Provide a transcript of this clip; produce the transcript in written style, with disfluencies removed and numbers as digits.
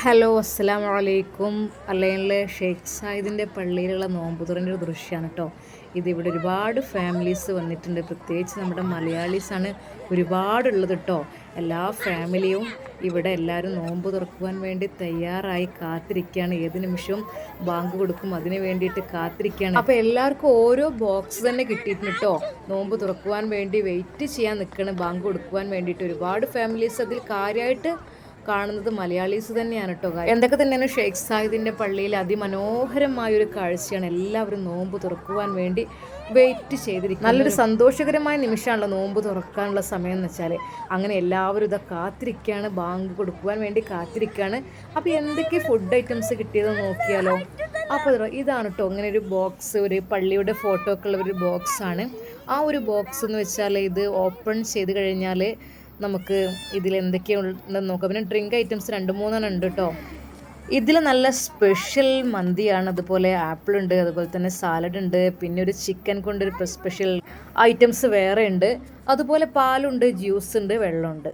Hello അസ്സലാമു അലൈക്കും. അല്ലൈനിലെ ഷെയ്ഖ് സായിദിൻ്റെ പള്ളിയിലുള്ള നോമ്പുതുറൻ്റെ ഒരു ദൃശ്യമാണ് കേട്ടോ. ഇതിവിടെ ഒരുപാട് ഫാമിലീസ് വന്നിട്ടുണ്ട്. പ്രത്യേകിച്ച് നമ്മുടെ മലയാളീസാണ് ഒരുപാടുള്ളത് കേട്ടോ. എല്ലാ ഫാമിലിയും ഇവിടെ എല്ലാവരും നോമ്പ് തുറക്കുവാൻ വേണ്ടി തയ്യാറായി കാത്തിരിക്കുകയാണ്. ഏത് നിമിഷവും ബാങ്ക് കൊടുക്കും, അതിന് വേണ്ടിയിട്ട് കാത്തിരിക്കുകയാണ്. അപ്പോൾ എല്ലാവർക്കും ഓരോ ബോക്സ് തന്നെ കിട്ടിയിട്ടുണ്ട് കേട്ടോ. നോമ്പ് തുറക്കുവാൻ വേണ്ടി വെയിറ്റ് ചെയ്യാൻ നിൽക്കണം, ബാങ്ക് കൊടുക്കുവാൻ വേണ്ടിയിട്ട്. ഒരുപാട് ഫാമിലീസ് അതിൽ കാര്യമായിട്ട് കാണുന്നത് മലയാളീസ് തന്നെയാണ് കേട്ടോ. എന്തൊക്കെ തന്നെയാണ് ഷെയ്ഖ് സായിദിൻ്റെ പള്ളിയിൽ അതിമനോഹരമായൊരു കാഴ്ചയാണ്. എല്ലാവരും നോമ്പ് തുറക്കുവാൻ വേണ്ടി വെയിറ്റ് ചെയ്തിരിക്കും. നല്ലൊരു സന്തോഷകരമായ നിമിഷമാണല്ലോ നോമ്പ് തുറക്കാനുള്ള സമയം എന്ന് വെച്ചാൽ. അങ്ങനെ എല്ലാവരും ഇതാ കാത്തിരിക്കുകയാണ്, ബാങ്ക് കൊടുക്കുവാൻ വേണ്ടി കാത്തിരിക്കുകയാണ്. അപ്പോൾ എന്തൊക്കെ ഫുഡ് ഐറ്റംസ് കിട്ടിയതെന്ന് നോക്കിയാലോ. അപ്പോൾ ഇതാണ് കേട്ടോ ഇങ്ങനെ ഒരു ബോക്സ്, ഒരു പള്ളിയുടെ ഫോട്ടോ ഒക്കെ ഉള്ള ഒരു ബോക്സാണ്. ആ ഒരു ബോക്സ് എന്ന് വെച്ചാൽ ഇത് ഓപ്പൺ ചെയ്ത് കഴിഞ്ഞാൽ നമുക്ക് ഇതിൽ എന്തൊക്കെയുണ്ടെന്ന് നോക്കാം. പിന്നെ ഡ്രിങ്ക് ഐറ്റംസ് 2-3 ഉണ്ട് കേട്ടോ. ഇതിൽ നല്ല സ്പെഷ്യൽ മന്തിയാണ്, അതുപോലെ ആപ്പിൾ ഉണ്ട്, അതുപോലെ തന്നെ സാലഡ് ഉണ്ട്, പിന്നെ ഒരു ചിക്കൻ കൊണ്ടൊരു സ്പെഷ്യൽ ഐറ്റംസ് വേറെ ഉണ്ട്, അതുപോലെ പാലുണ്ട്, ജ്യൂസ് ഉണ്ട്, വെള്ളമുണ്ട്.